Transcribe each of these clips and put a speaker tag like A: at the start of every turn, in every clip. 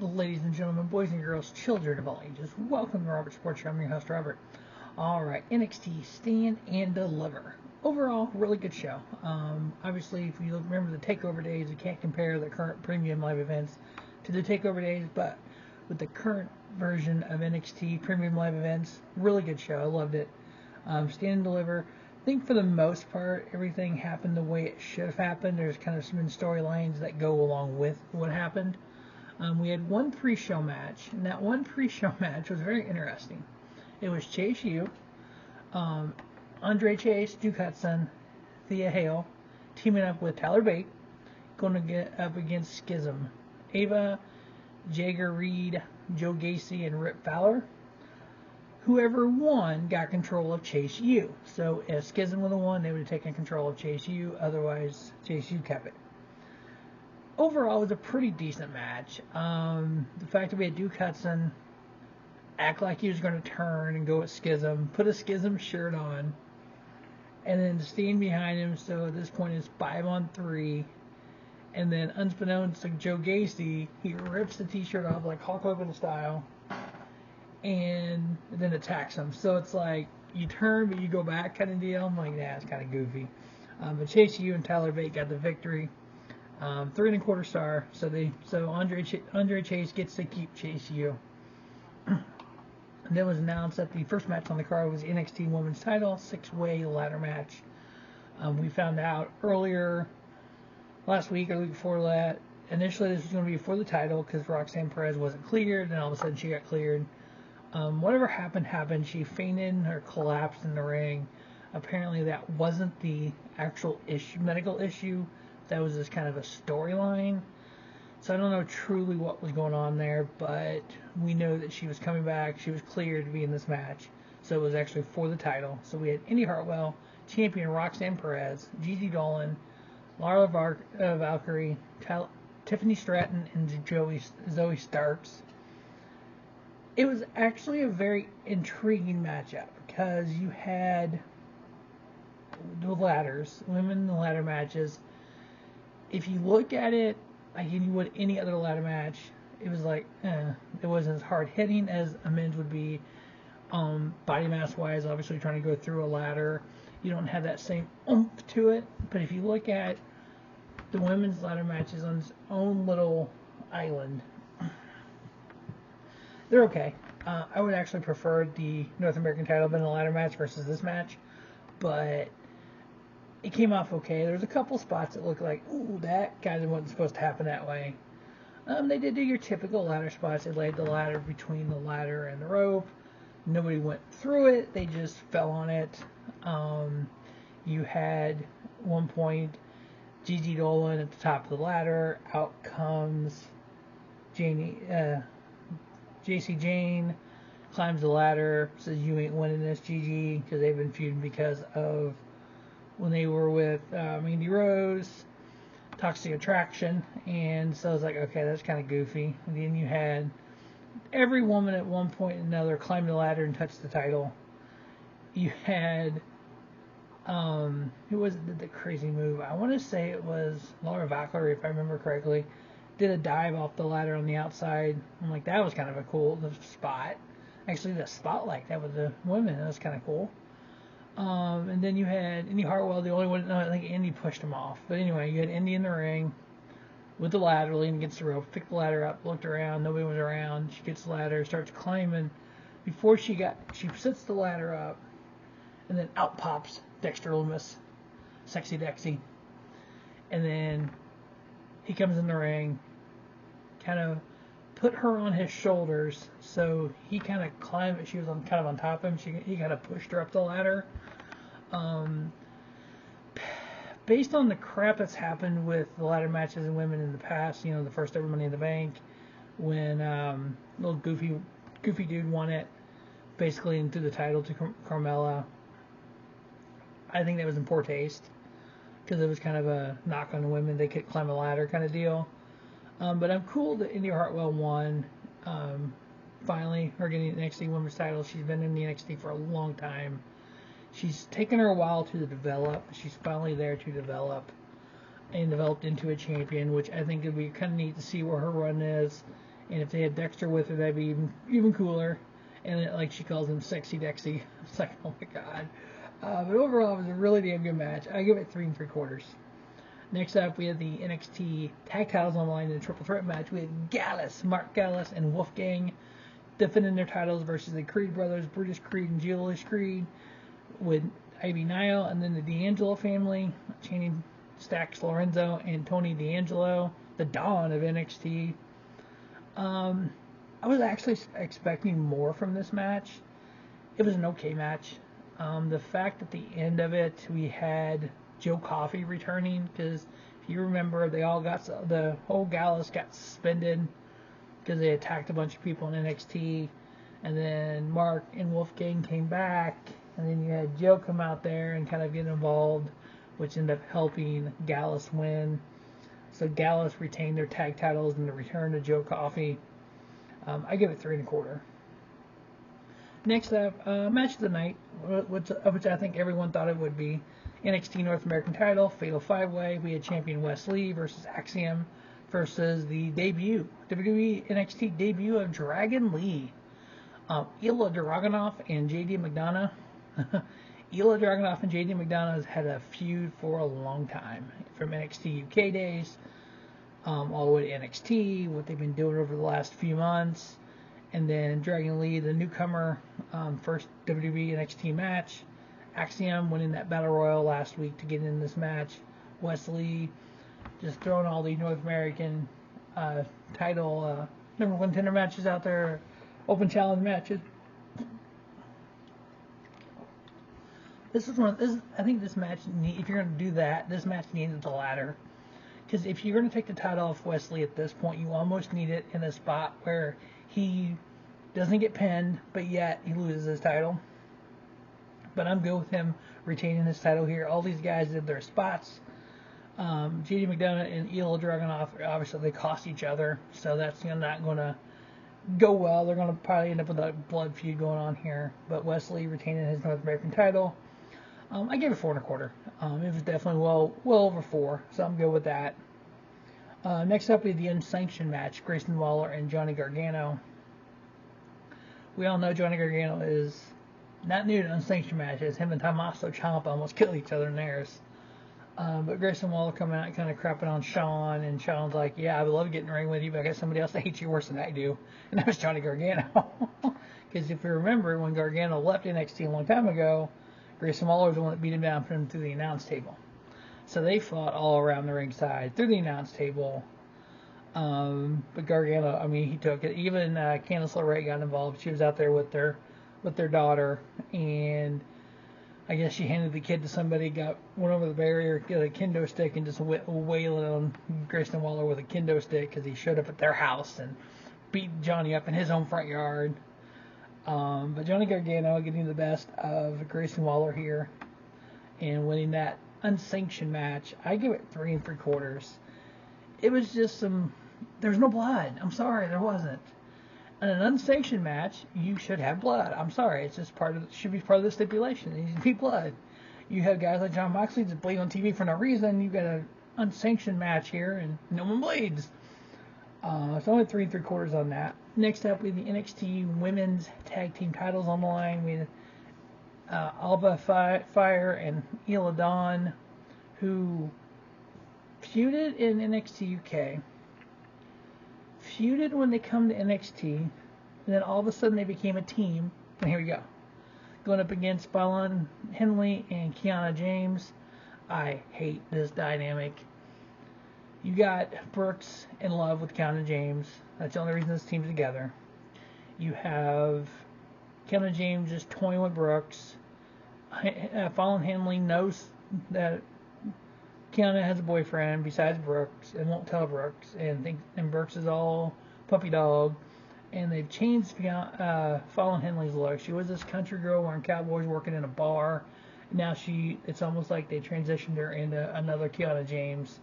A: Ladies and gentlemen, boys and girls, children of all ages, welcome to Robert Sports Show. I'm your host, Robert. Alright, NXT Stand and Deliver. Overall, really good show. Obviously, if you remember the TakeOver days, you can't compare the current premium live events to the TakeOver days, but with the current version of NXT premium live events, really good show. I loved it. Stand and Deliver. I think for the most part, everything happened the way it should have happened. There's kind of some storylines that go along with what happened. We had one pre-show match, and that one pre-show match was very interesting. It was Chase U, Andre Chase, Duke Hudson, Thea Hale, teaming up with Tyler Bate, going to get up against Schism. Ava, Jagger, Reid, Joe Gacy, and Rip Fowler. Whoever won got control of Chase U. So if Schism would have won, they would have taken control of Chase U. Otherwise, Chase U kept it. Overall, it was a pretty decent match. The fact that we had Duke Hudson act like he was going to turn and go with Schism, put a Schism shirt on, and then stand behind him. So at this point, it's 5-on-3. And then, unbeknownst to Joe Gacy, he rips the t-shirt off like Hulk Hogan style and then attacks him. So it's like you turn, but you go back kind of deal. I'm like, nah, it's kind of goofy. But Chase U and Tyler Bate got the victory. 3 1/4 star. So Andre Chase gets to keep Chase U. And then it was announced that the first match on the card was NXT Women's Title 6-way ladder match. We found out earlier last week or the week before that. Initially, this was going to be for the title because Roxanne Perez wasn't cleared, and all of a sudden she got cleared. Whatever happened. She fainted or collapsed in the ring. Apparently, that wasn't the actual medical issue. That was just kind of a storyline. So I don't know truly what was going on there, but we know that she was coming back. She was cleared to be in this match. So it was actually for the title. So we had Indi Hartwell, champion Roxanne Perez, Gigi Dolin, Lyra Valkyria, Tiffany Stratton, and Zoey Starks. It was actually a very intriguing matchup because you had the ladders, women in the ladder matches. If you look at it like you would any other ladder match, it was like, it wasn't as hard hitting as a men's would be. Body mass wise, obviously trying to go through a ladder, you don't have that same oomph to it. But if you look at the women's ladder matches on its own little island, they're okay. I would actually prefer the North American title in the ladder match versus this match, but it came off okay. There was a couple spots that looked like, ooh, that kind of wasn't supposed to happen that way. They did do your typical ladder spots. They laid the ladder between the ladder and the rope. Nobody went through it. They just fell on it. You had, at one point, Gigi Dolin at the top of the ladder. Out comes JC Jane, climbs the ladder, says, you ain't winning this, Gigi, because they've been feuding because of when they were with Mandy Rose, Toxic Attraction, and so I was like, okay, that's kind of goofy. And then you had every woman at one point or another climb the ladder and touch the title. You had, who was it did the crazy move? I want to say it was Lyra Valkyria, if I remember correctly, did a dive off the ladder on the outside. I'm like, that was kind of a cool spot. Actually, the spotlight, that was the women, that was kind of cool. And then you had Indi Hartwell, the only one. No, I think Indi pushed him off. But anyway, you had Indi in the ring with the ladder, leaning against the rope, picked the ladder up, looked around, nobody was around. She gets the ladder, starts climbing. Before she sets the ladder up, and then out pops Dexter Lumis, Sexy Dexy. And then he comes in the ring, kind of put her on his shoulders, so he kind of climbed. She was kind of on top of him. He kind of pushed her up the ladder. Based on the crap that's happened with the ladder matches and women in the past, the first ever Money in the Bank, when little goofy dude won it, basically and threw the title to Carmella. I think that was in poor taste because it was kind of a knock on the women. They could climb a ladder kind of deal. But I'm cool that Indi Hartwell won. Finally, her getting the NXT Women's title. She's been in the NXT for a long time. She's taken her a while to develop. She's finally there to develop and developed into a champion, which I think would be kind of neat to see where her run is And if they had Dexter with her, that'd be even cooler. And like she calls him Sexy Dexy. It's like, oh my god. But overall, it was a really damn good match. I give it 3 3/4. Next up, we had the NXT Tag Titles Online in a triple threat match. We had Gallus, Mark Gallus, and Wolfgang defending their titles versus the Creed brothers, Brutus Creed and Julius Creed, with Ivy Nile, and then the D'Angelo family, Channing Stacks Lorenzo and Tony D'Angelo, the Dawn of NXT. I was actually expecting more from this match. It was an okay match. The fact at the end of it, we had Joe Coffey returning, because if you remember, the whole Gallus got suspended because they attacked a bunch of people in NXT, and then Mark and Wolfgang came back, and then you had Joe come out there and kind of get involved, which ended up helping Gallus win. So Gallus retained their tag titles in the return to Joe Coffey. I give it 3 1/4. Next up, match of the night, which I think everyone thought it would be. NXT North American title, Fatal 5-Way. We had champion Wes Lee versus Axiom versus the debut, WWE NXT debut of Dragon Lee. Ilja Dragunov and JD McDonagh. Ilja Dragunov and JD McDonagh has had a feud for a long time, from NXT UK days all the way to NXT, what they've been doing over the last few months. And then Dragon Lee, the newcomer, first WWE NXT match. Axiom winning that Battle Royal last week to get in this match. Wes Lee just throwing all the North American title number 1 contender matches out there, open challenge matches. I think this match, if you're going to do that, this match needs the ladder. Because if you're going to take the title off Wes Lee at this point, you almost need it in a spot where he doesn't get pinned, but yet he loses his title. But I'm good with him retaining his title here. All these guys did their spots. JD McDonagh and Ilja Dragunov, obviously they cost each other, so that's not going to go well. They're going to probably end up with a blood feud going on here. But Wes Lee retaining his North American title. I gave it 4 1/4. It was definitely well over 4, so I'm good with that. Next up, we had the Unsanctioned Match, Grayson Waller and Johnny Gargano. We all know Johnny Gargano is not new to Unsanctioned matches. Him and Tommaso Ciampa almost killed each other in theirs. But Grayson Waller coming out kind of crapping on Sean, and Sean's like, yeah, I would love to get in the ring with you, but I got somebody else that hates you worse than I do. And that was Johnny Gargano. Because if you remember, when Gargano left NXT a long time ago, Grayson Waller was the one that beat him down and put him through the announce table. So they fought all around the ringside, through the announce table. But Gargano, he took it. Even Candice LeRae got involved. She was out there with their daughter, and I guess she handed the kid to somebody, went over the barrier, got a kendo stick, and just wailing on Grayson Waller with a kendo stick because he showed up at their house and beat Johnny up in his own front yard. But Johnny Gargano getting the best of Grayson Waller here and winning that unsanctioned match. I give it 3 3/4. It was just there's no blood. I'm sorry, there wasn't. In an unsanctioned match, you should have blood. I'm sorry, it's just should be part of the stipulation. There needs to be blood. You have guys like Jon Moxley just bleed on TV for no reason. You got an unsanctioned match here, and no one bleeds. So only 3 3/4 on that. Next up, we have the NXT Women's Tag Team titles on the line. We have Alba Fire and Ilja Dawn, who feuded in NXT UK. Feuded when they come to NXT, and then all of a sudden they became a team. And here we go, going up against Fallon Henley and Kiana James. I hate this dynamic. You got Brooks in love with Kiana James. That's the only reason this team's together. You have Kiana James just toying with Brooks. Fallon Henley knows that Kiana has a boyfriend besides Brooks and won't tell Brooks, and Brooks is all puppy dog. And they've changed Fallon Henley's look. She was this country girl wearing cowboys working in a bar. Now it's almost like they transitioned her into another Kiana James.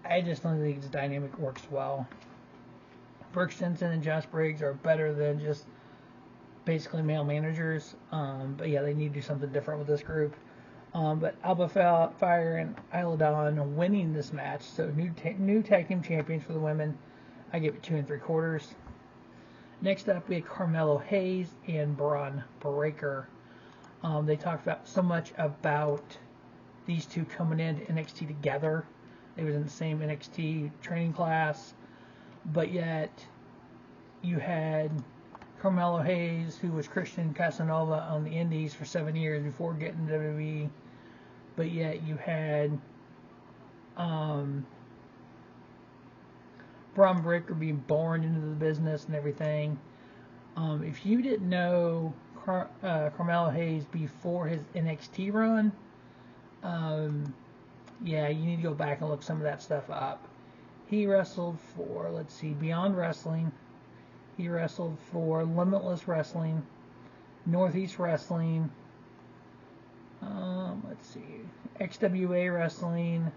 A: I just don't think this dynamic works well. Brooke Stinson and Josh Briggs are better than just basically male managers. But yeah, they need to do something different with this group. But Alba Fire and Ilja Dawn winning this match. So new tag team champions for the women. I gave it 2 3/4. Next up, we had Carmelo Hayes and Braun Breaker. They talked about so much about these two coming into NXT together. They was in the same NXT training class, but yet you had Carmelo Hayes, who was Christian Casanova on the Indies for 7 years before getting to WWE, but yet you had Braun Breaker being born into the business and everything. If you didn't know Carmelo Hayes before his NXT run, yeah, you need to go back and look some of that stuff up. He wrestled for, let's see, Beyond Wrestling. He wrestled for Limitless Wrestling, Northeast Wrestling, let's see, XWA Wrestling,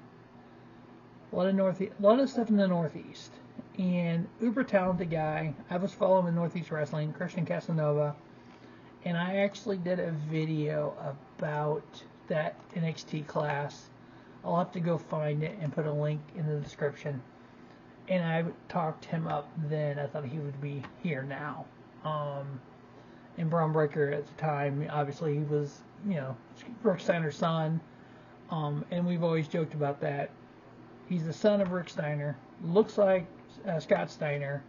A: a lot of stuff in the Northeast. And uber talented guy. I was following Northeast Wrestling, Christian Casanova, and I actually did a video about that NXT class. I'll have to go find it and put a link in the description. And I talked him up then. I thought he would be here now. And Braun Breaker at the time, obviously he was, Rick Steiner's son. And we've always joked about that. He's the son of Rick Steiner. Looks like Scott Steiner.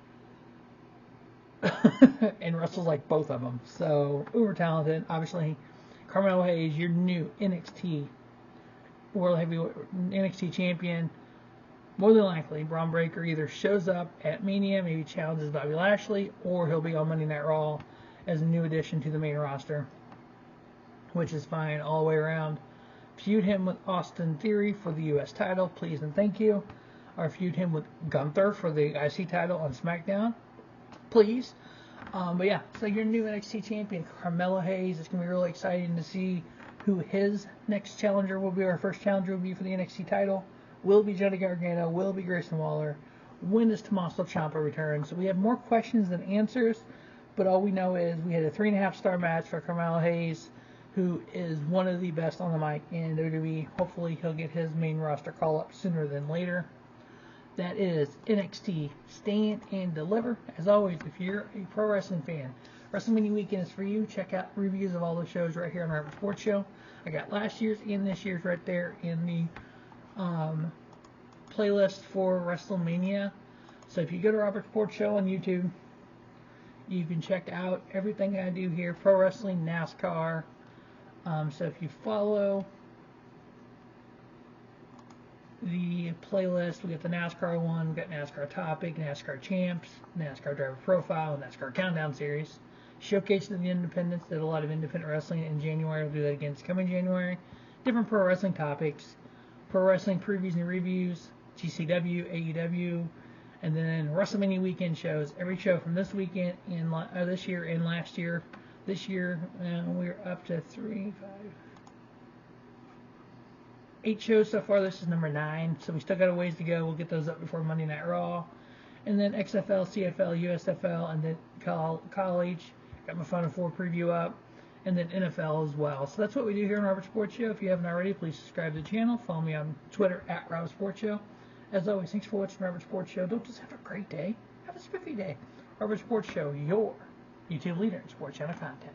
A: And wrestles like both of them. So, uber talented. Obviously, Carmelo Hayes, your new NXT World Heavyweight NXT Champion. More than likely, Braun Breaker either shows up at Mania, maybe challenges Bobby Lashley, or he'll be on Monday Night Raw as a new addition to the main roster, which is fine all the way around. Feud him with Austin Theory for the U.S. title, please and thank you. Or feud him with Gunther for the IC title on SmackDown, please. But yeah, so your new NXT champion, Carmelo Hayes. It's going to be really exciting to see who his next challenger will be. Our first challenger will be for the NXT title. Will it be Johnny Gargano? Will it be Grayson Waller? When does Tommaso Ciampa return? So we have more questions than answers, but all we know is we had a 3.5-star match for Carmelo Hayes, who is one of the best on the mic in WWE. Hopefully he'll get his main roster call-up sooner than later. That is NXT Stand and Deliver. As always, if you're a pro wrestling fan, WrestleMania weekend is for you. Check out reviews of all the shows right here on Robert Sports Show. I got last year's and this year's right there in the playlist for WrestleMania. So if you go to Robert Sports Show on YouTube, you can check out everything I do here, pro wrestling, NASCAR. So if you follow the playlist, we got the NASCAR one, we got NASCAR Topic, NASCAR Champs, NASCAR Driver Profile, NASCAR Countdown Series. Showcase of the Independents, did a lot of independent wrestling in January. We'll do that again this coming January. Different pro wrestling topics, pro wrestling previews and reviews, GCW, AEW, and then WrestleMania weekend shows. Every show from this weekend and this year and last year. This year, we're up to 8 shows so far. This is number 9, so we still got a ways to go. We'll get those up before Monday Night Raw. And then XFL, CFL, USFL, and then college. Got my Final Four preview up. And then NFL as well. So that's what we do here on Robert Sports Show. If you haven't already, please subscribe to the channel. Follow me on Twitter at Robert Sports Show. As always, thanks for watching Robert Sports Show. Don't just have a great day. Have a spiffy day. Robert Sports Show, your YouTube leader in sports channel content.